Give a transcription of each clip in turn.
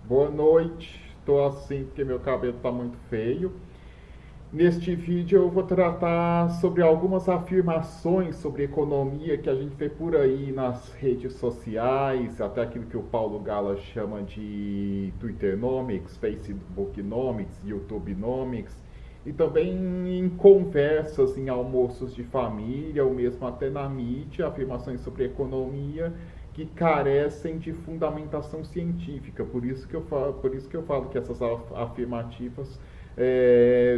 Boa noite, estou assim porque meu cabelo está muito feio. Neste vídeo eu vou tratar sobre algumas afirmações sobre economia que a gente vê por aí nas redes sociais, até aquilo que o Paulo Gala chama de Twitternomics, Facebooknomics, YouTubenomics, e também em conversas, em almoços de família, ou mesmo até na mídia, afirmações sobre economia que carecem de fundamentação científica. Por isso que eu falo que essas afirmativas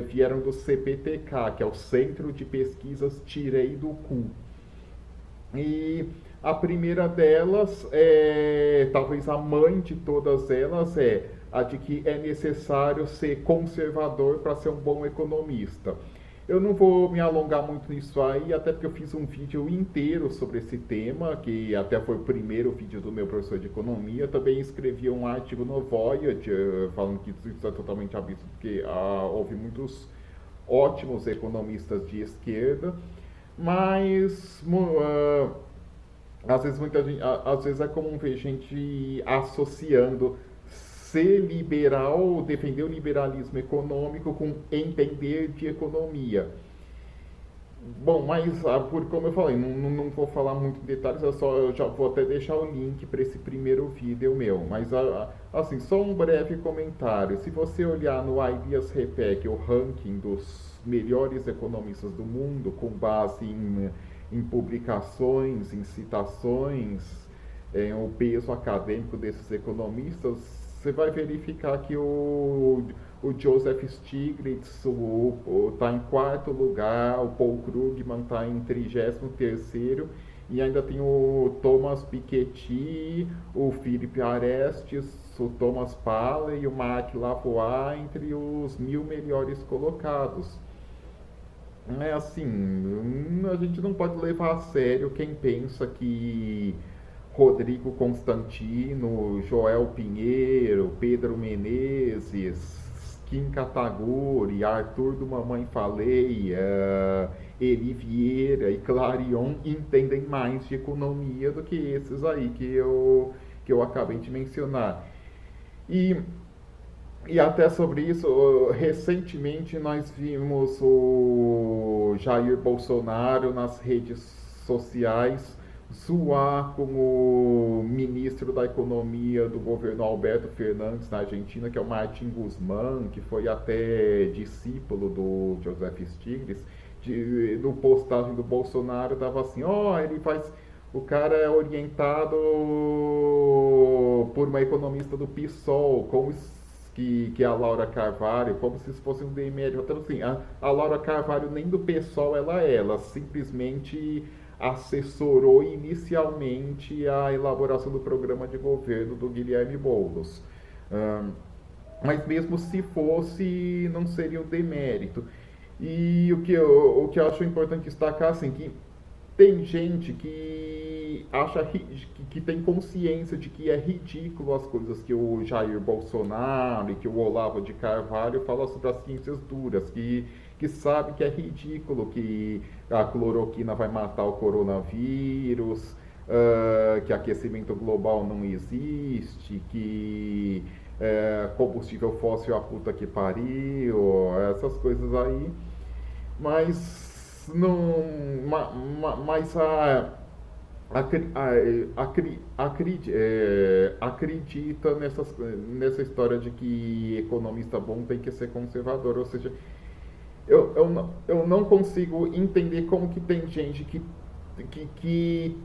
vieram do CPTK, que é o Centro de Pesquisas Tirei do Cu. E a primeira delas, talvez a mãe de todas elas, é a de que é necessário ser conservador para ser um bom economista. Eu não vou me alongar muito nisso aí, até porque eu fiz um vídeo inteiro sobre esse tema, que até foi o primeiro vídeo do meu professor de economia. Também escrevi um artigo no Voyager, falando que isso é totalmente absurdo, porque houve muitos ótimos economistas de esquerda, mas às vezes é comum ver gente associando ser liberal, defender o liberalismo econômico com entender de economia. Bom, mas como eu falei, não vou falar muito em detalhes, eu já vou até deixar o link para esse primeiro vídeo meu. Mas assim, só um breve comentário. Se você olhar no Ideas Repec, o ranking dos melhores economistas do mundo, com base em publicações, em citações, em o peso acadêmico desses economistas, você vai verificar que o Joseph Stiglitz está em quarto lugar, o Paul Krugman está em 33º, e ainda tem o Thomas Piketty, o Philip Arestes, o Thomas Paley e o Mark Lavoie entre os 1.000 melhores colocados. É assim, a gente não pode levar a sério quem pensa que Rodrigo Constantino, Joel Pinheiro, Pedro Menezes, Kim Kataguiri, Arthur do Mamãe Falei, Eri Vieira e Clarion entendem mais de economia do que esses aí que eu acabei de mencionar. E e até sobre isso, recentemente nós vimos o Jair Bolsonaro nas redes sociais zoar com o ministro da Economia do governo Alberto Fernandes na Argentina, que é o Martin Guzmán, que foi até discípulo do Joseph Stiglitz. No postagem do Bolsonaro estava assim, ele faz. O cara é orientado por uma economista do PSOL, que é a Laura Carvalho, como se isso fosse um demérito. Então, assim, a Laura Carvalho nem do PSOL ela simplesmente assessorou inicialmente a elaboração do programa de governo do Guilherme Boulos. Mas mesmo se fosse, não seria um demérito. E o que eu acho importante destacar, assim, que tem gente que acha que tem consciência de que é ridículo as coisas que o Jair Bolsonaro e que o Olavo de Carvalho falam sobre as ciências duras, que sabe que é ridículo, que a cloroquina vai matar o coronavírus, que aquecimento global não existe, que combustível fóssil é a puta que pariu, essas coisas aí. Mas não, mas acredita nessa história de que economista bom tem que ser conservador. Ou seja, eu não consigo entender como que tem gente que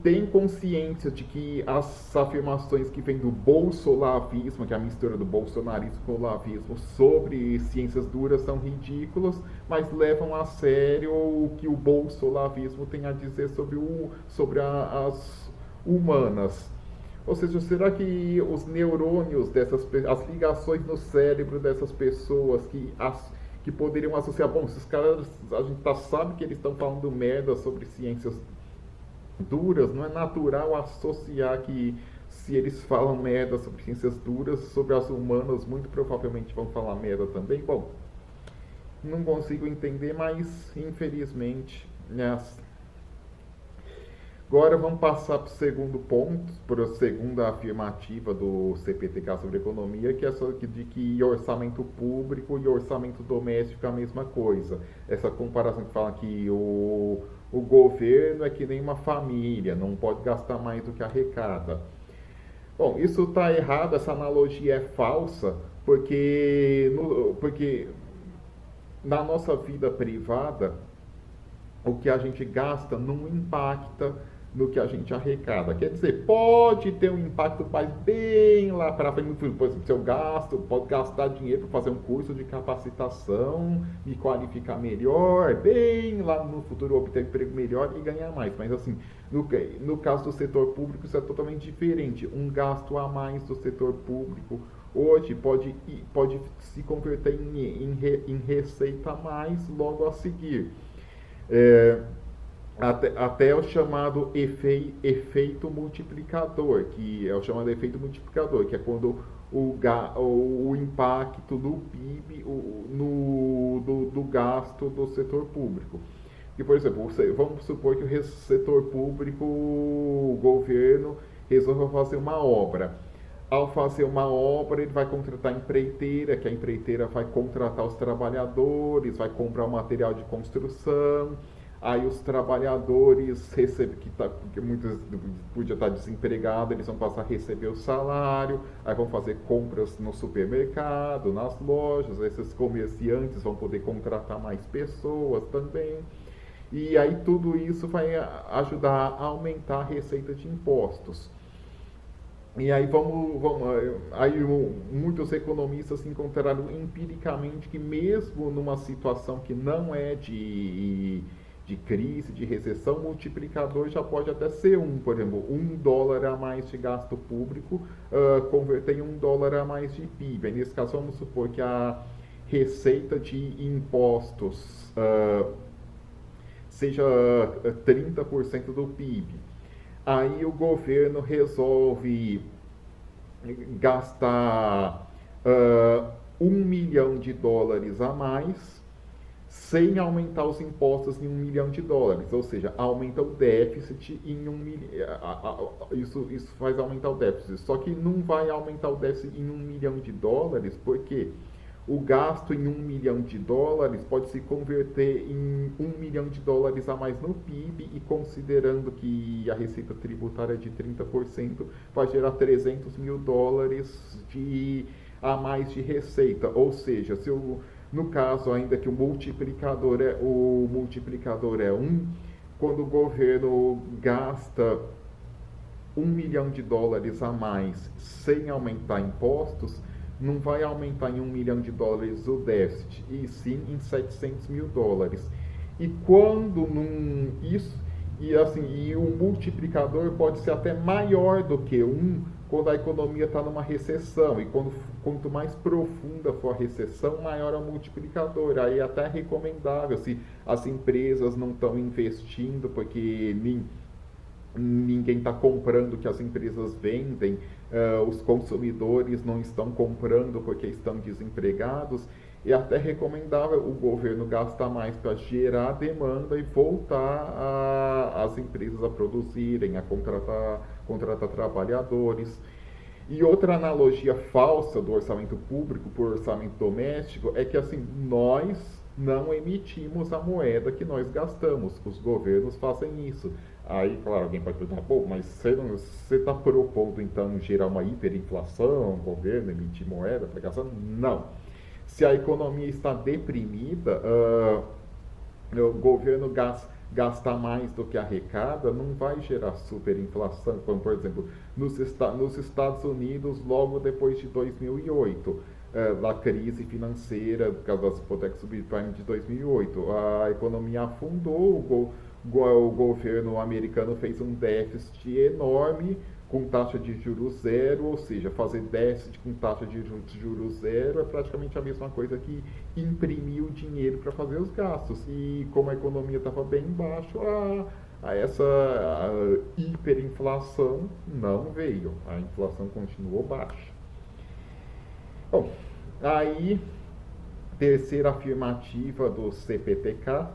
tem consciência de que as afirmações que vêm do bolsolavismo, que é a mistura do bolsonarismo com o olavismo, sobre ciências duras são ridículas, mas levam a sério o que o bolsolavismo tem a dizer sobre as humanas. Ou seja, será que os neurônios as ligações no cérebro dessas pessoas que poderiam associar, bom, esses caras, a gente sabe que eles estão falando merda sobre ciências duras, não é natural associar que se eles falam merda sobre ciências duras, sobre as humanas, muito provavelmente vão falar merda também? Bom, não consigo entender, mas infelizmente, né, Agora vamos passar para o segundo ponto, para a segunda afirmativa do CPTK sobre economia, que é de que orçamento público e orçamento doméstico é a mesma coisa. Essa comparação que fala que o governo é que nem uma família, não pode gastar mais do que arrecada. Bom, isso está errado, essa analogia é falsa, porque na nossa vida privada, o que a gente gasta não impacta no que a gente arrecada. Quer dizer, pode ter um impacto, mas bem lá para frente. Por exemplo, se eu gasto, pode gastar dinheiro para fazer um curso de capacitação, me qualificar melhor, bem lá no futuro obter um emprego melhor e ganhar mais. Mas assim, no caso do setor público, isso é totalmente diferente. Um gasto a mais do setor público hoje pode se converter em receita a mais logo a seguir. Até o chamado efeito multiplicador, que é o chamado efeito multiplicador, que é quando o impacto do PIB do gasto do setor público. E, por exemplo, vamos supor que o setor público, o governo, resolva fazer uma obra. Ao fazer uma obra, ele vai contratar a empreiteira, que a empreiteira vai contratar os trabalhadores, vai comprar o material de construção. Aí os trabalhadores que muitos podiam estar desempregados, eles vão passar a receber o salário, aí vão fazer compras no supermercado, nas lojas, esses comerciantes vão poder contratar mais pessoas também. E aí tudo isso vai ajudar a aumentar a receita de impostos. E aí muitos economistas encontraram empiricamente que mesmo numa situação que não é de crise, de recessão, o multiplicador já pode até ser por exemplo, $1 a mais de gasto público converter em $1 a mais de PIB. Aí, nesse caso, vamos supor que a receita de impostos seja 30% do PIB. Aí o governo resolve gastar $1 milhão a mais sem aumentar os impostos em $1 milhão, ou seja, aumenta o déficit em isso faz aumentar o déficit, só que não vai aumentar o déficit em $1 milhão, porque o gasto em $1 milhão pode se converter em $1 milhão a mais no PIB, e considerando que a receita tributária é de 30%, vai gerar $300 mil a mais de receita. Ou seja, no caso ainda que o multiplicador é 1, quando o governo gasta $1 milhão a mais sem aumentar impostos, não vai aumentar em $1 milhão o déficit, e sim em $700 mil. E quando e o multiplicador pode ser até maior do que 1 quando a economia está numa recessão, e quanto mais profunda for a recessão, maior é o multiplicador. Aí é até recomendável, se as empresas não estão investindo porque ninguém está comprando o que as empresas vendem, os consumidores não estão comprando porque estão desempregados, é até recomendável o governo gastar mais para gerar demanda e voltar as empresas a produzirem, a contratar trabalhadores. E outra analogia falsa do orçamento público para o orçamento doméstico é que assim, nós não emitimos a moeda que nós gastamos, os governos fazem isso. Aí, claro, alguém pode perguntar, pô, mas você está propondo então gerar uma hiperinflação, o governo emitir moeda para gastar? Não. Se a economia está deprimida, o governo gastar mais do que arrecada não vai gerar superinflação, como por exemplo nos Estados Unidos logo depois de 2008, da crise financeira por causa das hipotecas subprime de 2008, a economia afundou, o governo americano fez um déficit enorme com taxa de juros zero, ou seja, fazer déficit com taxa de juros zero é praticamente a mesma coisa que imprimir o dinheiro para fazer os gastos. E como a economia estava bem baixa, essa hiperinflação não veio, a inflação continuou baixa. Bom, aí, terceira afirmativa do CPTK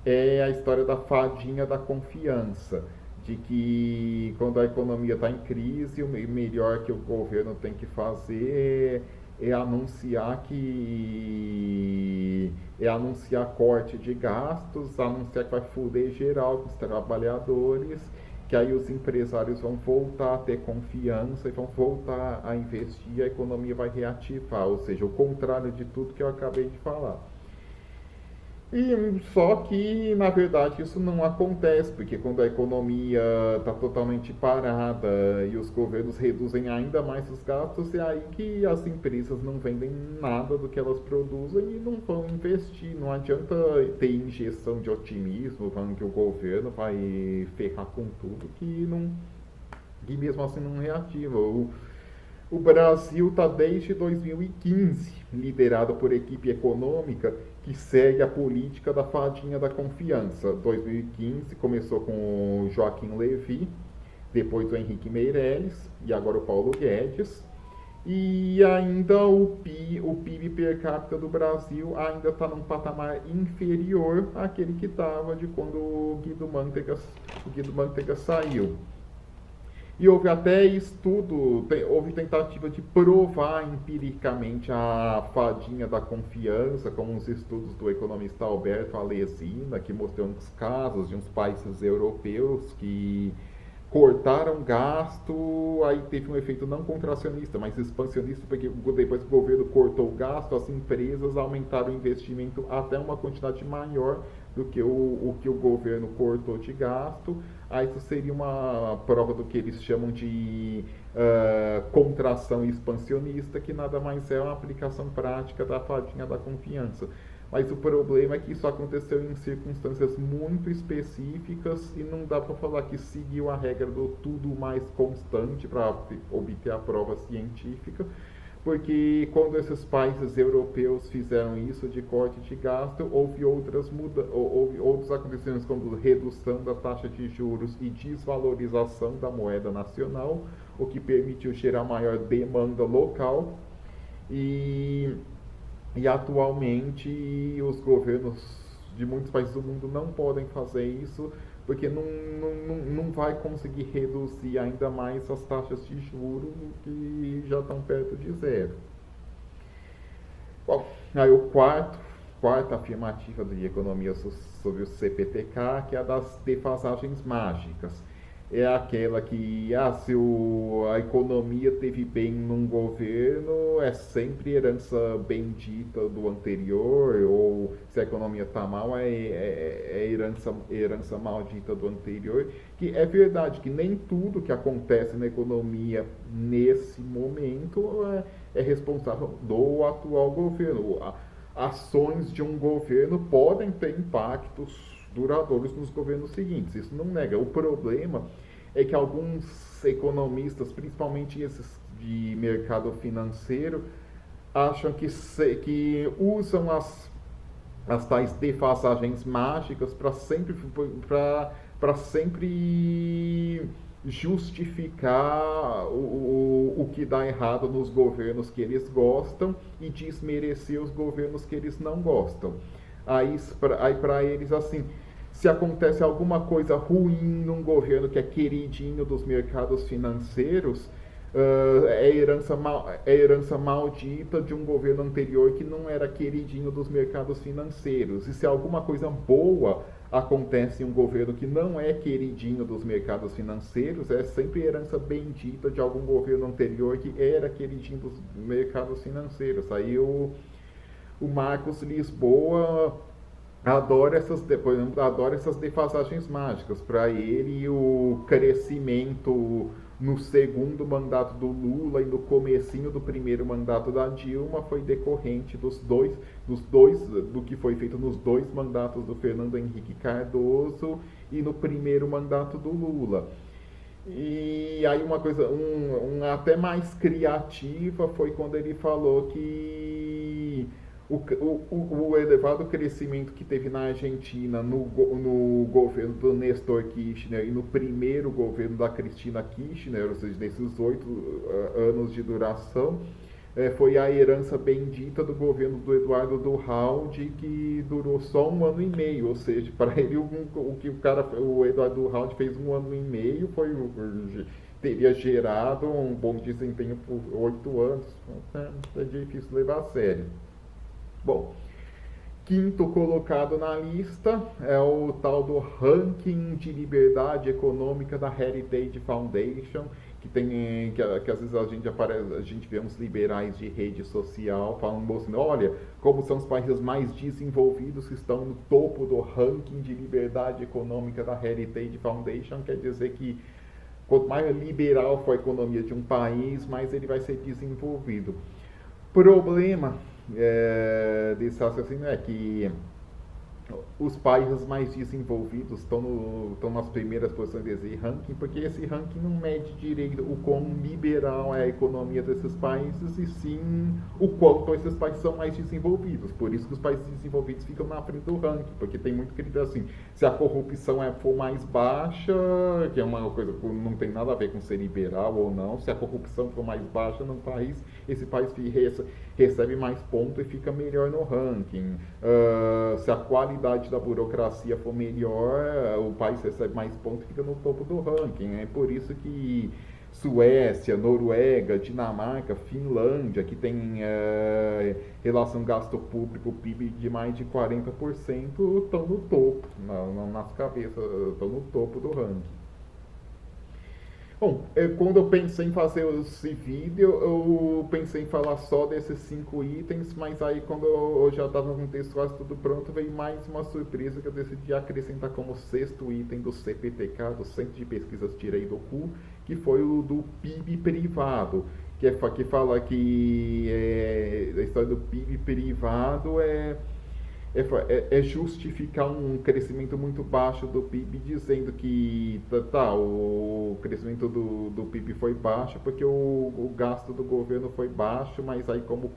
é a história da fadinha da confiança, de que quando a economia está em crise, o melhor que o governo tem que fazer é anunciar corte de gastos, anunciar que vai fuder geral com os trabalhadores, que aí os empresários vão voltar a ter confiança e vão voltar a investir e a economia vai reativar, ou seja, o contrário de tudo que eu acabei de falar. E só que, na verdade, isso não acontece, porque quando a economia está totalmente parada e os governos reduzem ainda mais os gastos, é aí que as empresas não vendem nada do que elas produzem e não vão investir. Não adianta ter injeção de otimismo, falando que o governo vai ferrar com tudo, que mesmo assim não reativa. O Brasil está desde 2015 liderado por equipe econômica que segue a política da fadinha da confiança. 2015 começou com o Joaquim Levy, depois o Henrique Meirelles e agora o Paulo Guedes. E ainda o PIB per capita do Brasil ainda está num patamar inferior àquele que estava de quando o Guido Mantega saiu. E houve até houve tentativa de provar empiricamente a fadinha da confiança, como os estudos do economista Alberto Alesina, que mostrou uns casos de uns países europeus que cortaram gasto, aí teve um efeito não contracionista, mas expansionista, porque depois que o governo cortou o gasto, as empresas aumentaram o investimento até uma quantidade maior do que o que o governo cortou de gasto. Aí isso seria uma prova do que eles chamam de contração expansionista, que nada mais é uma aplicação prática da fadinha da confiança. Mas o problema é que isso aconteceu em circunstâncias muito específicas e não dá para falar que seguiu a regra do tudo mais constante para obter a prova científica, porque quando esses países europeus fizeram isso de corte de gasto, houve outros acontecimentos como redução da taxa de juros e desvalorização da moeda nacional, o que permitiu gerar maior demanda local. E atualmente os governos de muitos países do mundo não podem fazer isso porque não vai conseguir reduzir ainda mais as taxas de juros que já estão perto de zero. Bom, aí quarta afirmativa de economia sobre o CPTK, que é a das defasagens mágicas. É aquela que, se a economia teve bem num governo, é sempre herança bendita do anterior, ou se a economia está mal, é herança maldita do anterior. Que é verdade que nem tudo que acontece na economia nesse momento é responsável do atual governo. Ações de um governo podem ter impactos duradouros nos governos seguintes, isso não nega. O problema é que alguns economistas, principalmente esses de mercado financeiro, acham que usam as tais defasagens mágicas para sempre justificar o que dá errado nos governos que eles gostam e desmerecer os governos que eles não gostam. Aí para eles, assim, se acontece alguma coisa ruim num governo que é queridinho dos mercados financeiros, é herança maldita de um governo anterior que não era queridinho dos mercados financeiros. E se alguma coisa boa acontece em um governo que não é queridinho dos mercados financeiros, é sempre herança bendita de algum governo anterior que era queridinho dos mercados financeiros. Aí o Marcos Lisboa adora essas defasagens mágicas. Para ele, o crescimento no segundo mandato do Lula e no comecinho do primeiro mandato da Dilma foi decorrente do que foi feito nos dois mandatos do Fernando Henrique Cardoso e no primeiro mandato do Lula. E aí uma coisa até mais criativa foi quando ele falou que o elevado crescimento que teve na Argentina no governo do Néstor Kirchner e no primeiro governo da Cristina Kirchner, ou seja, nesses 8 anos de duração, foi a herança bendita do governo do Eduardo Durhalde, que durou só 1 ano e meio, ou seja, para ele o que o Eduardo Durhalde fez 1 ano e meio teria gerado um bom desempenho por 8 anos. É difícil levar a sério. Bom, quinto colocado na lista é o tal do ranking de liberdade econômica da Heritage Foundation, que às vezes a gente vê uns liberais de rede social falando assim, olha, como são os países mais desenvolvidos que estão no topo do ranking de liberdade econômica da Heritage Foundation, quer dizer que quanto mais liberal for a economia de um país, mais ele vai ser desenvolvido. Problema desse raciocínio é que os países mais desenvolvidos estão nas primeiras posições desse ranking, porque esse ranking não mede direito o quão liberal é a economia desses países, e sim o quanto esses países são mais desenvolvidos. Por isso que os países desenvolvidos ficam na frente do ranking, porque tem muito critério assim, se a corrupção for mais baixa, que é uma coisa que não tem nada a ver com ser liberal ou não, se a corrupção for mais baixa no país, esse país recebe mais pontos e fica melhor no ranking. Se a qualidade da burocracia for melhor, o país recebe mais pontos e fica no topo do ranking. É por isso que Suécia, Noruega, Dinamarca, Finlândia, que tem relação gasto público PIB de mais de 40%, estão no topo, nas cabeças, estão no topo do ranking. Bom, quando eu pensei em fazer esse vídeo, eu pensei em falar só desses 5 itens, mas aí quando eu já estava com o texto quase tudo pronto, veio mais uma surpresa que eu decidi acrescentar como 6º item do CPTK, do Centro de Pesquisas Tirei do Cu, que foi o do PIB privado, que fala que a história do PIB privado é justificar um crescimento muito baixo do PIB, dizendo que o crescimento do PIB foi baixo porque o gasto do governo foi baixo, mas aí como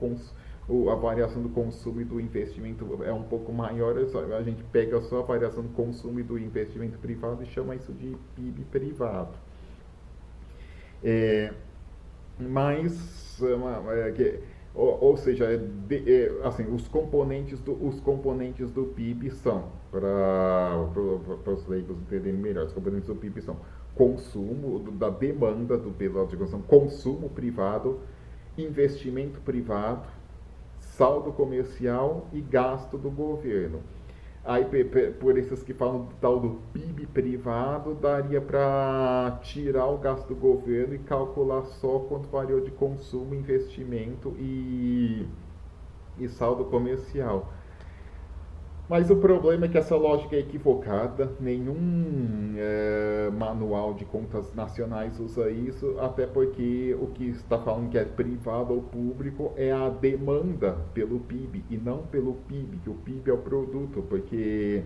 a variação do consumo e do investimento é um pouco maior, a gente pega só a variação do consumo e do investimento privado e chama isso de PIB privado. Ou seja, assim, os componentes do PIB são, para os leigos entenderem melhor, os componentes do PIB são consumo, da demanda pela consumo, consumo privado, investimento privado, saldo comercial e gasto do governo. Aí, por esses que falam do tal do PIB privado, daria para tirar o gasto do governo e calcular só quanto variou de consumo, investimento e saldo comercial. Mas o problema é que essa lógica é equivocada, nenhum manual de contas nacionais usa isso, até porque o que está falando que é privado ou público é a demanda pelo PIB e não pelo PIB, que o PIB é o produto, porque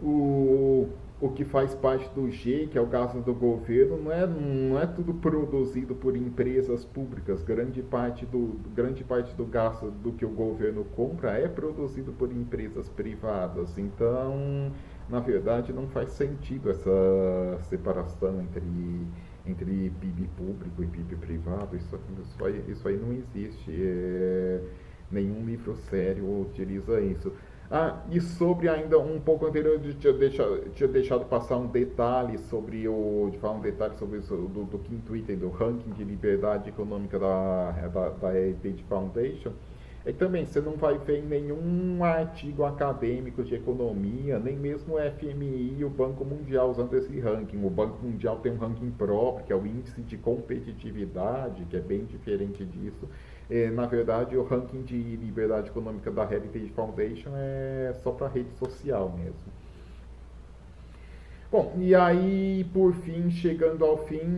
o que faz parte do G, que é o gasto do governo, não é tudo produzido por empresas públicas. Grande parte do gasto do que o governo compra é produzido por empresas privadas. Então, na verdade, não faz sentido essa separação entre PIB público e PIB privado. Isso aí não existe. Nenhum livro sério utiliza isso. E sobre ainda um pouco anterior, eu tinha deixado passar um detalhe sobre isso, do 5º item do ranking de liberdade econômica da Heritage Foundation. É que também você não vai ver em nenhum artigo acadêmico de economia, nem mesmo o FMI e o Banco Mundial usando esse ranking. O Banco Mundial tem um ranking próprio, que é o Índice de Competitividade, que é bem diferente disso. Na verdade, o ranking de liberdade econômica da Heritage Foundation é só para rede social mesmo. Bom, e aí, por fim, chegando ao fim,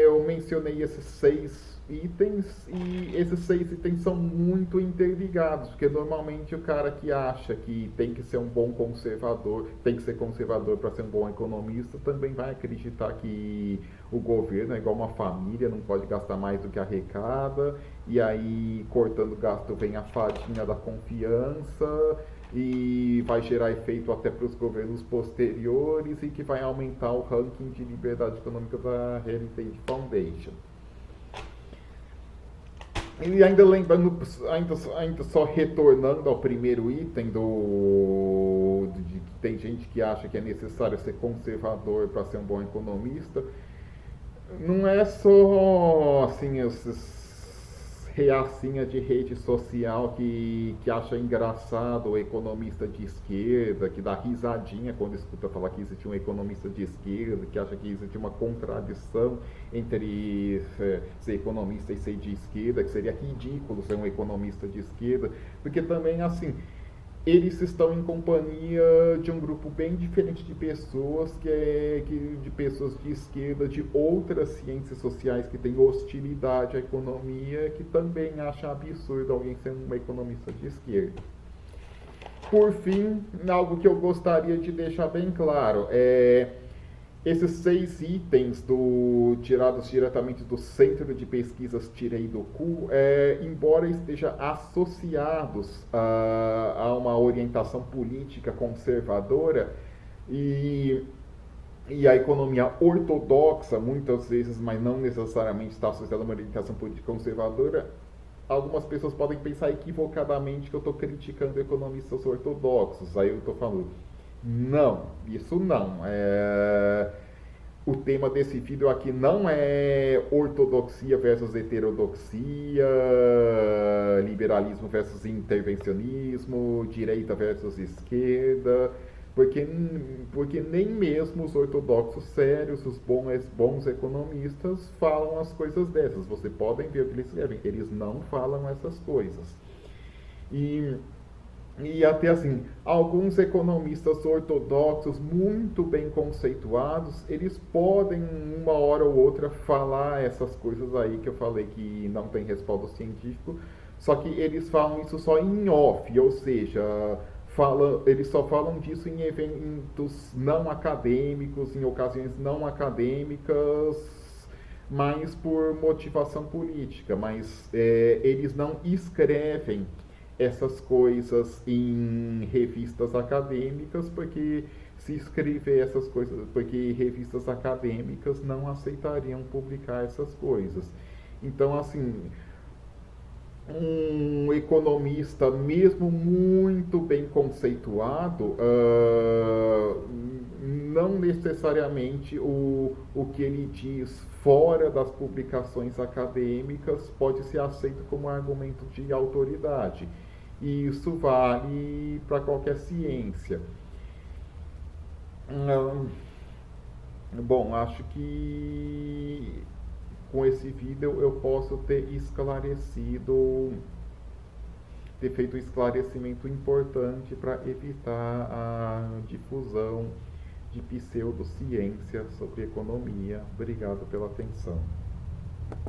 eu mencionei esses 6 itens, e esses 6 itens são muito interligados, porque normalmente o cara que acha que tem que ser um bom conservador, tem que ser conservador para ser um bom economista, também vai acreditar que o governo é igual uma família, não pode gastar mais do que arrecada, e aí cortando gasto vem a fadinha da confiança, e vai gerar efeito até para os governos posteriores, e que vai aumentar o ranking de liberdade econômica da Heritage Foundation. E ainda lembrando, ainda só retornando ao primeiro item de que tem gente que acha que é necessário ser conservador para ser um bom economista, não é só assim esses reacinha de rede social que acha engraçado o economista de esquerda, que dá risadinha quando escuta falar que existe um economista de esquerda, que acha que existe uma contradição entre ser economista e ser de esquerda, que seria ridículo ser um economista de esquerda, porque também assim eles estão em companhia de um grupo bem diferente de pessoas de pessoas de esquerda, de outras ciências sociais que têm hostilidade à economia, que também acham absurdo alguém ser um economista de esquerda. Por fim, algo que eu gostaria de deixar bem claro é esses 6 itens tirados diretamente do Centro de Pesquisas Tirei do Cu, embora esteja associados a uma orientação política conservadora e, e a economia ortodoxa, muitas vezes, mas não necessariamente está associada a uma orientação política conservadora, algumas pessoas podem pensar equivocadamente que eu estou criticando economistas ortodoxos. Aí eu estou falando, não, isso não. O tema desse vídeo aqui não é ortodoxia versus heterodoxia, liberalismo versus intervencionismo, direita versus esquerda, porque nem mesmo os ortodoxos sérios, os bons economistas, falam as coisas dessas. Vocês podem ver o que eles escrevem, eles não falam essas coisas. E e até assim, alguns economistas ortodoxos muito bem conceituados, eles podem uma hora ou outra falar essas coisas aí que eu falei que não tem respaldo científico, só que eles falam isso só em off, ou seja, eles só falam disso em eventos não acadêmicos, em ocasiões não acadêmicas, mas por motivação política, mas eles não escrevem essas coisas em revistas acadêmicas, porque se escrever essas coisas, porque revistas acadêmicas não aceitariam publicar essas coisas. Então, assim, um economista, mesmo muito bem conceituado, não necessariamente o que ele diz fora das publicações acadêmicas pode ser aceito como argumento de autoridade. E isso vale para qualquer ciência. Bom, acho que com esse vídeo eu posso ter ter feito um esclarecimento importante para evitar a difusão de pseudociência sobre economia. Obrigado pela atenção.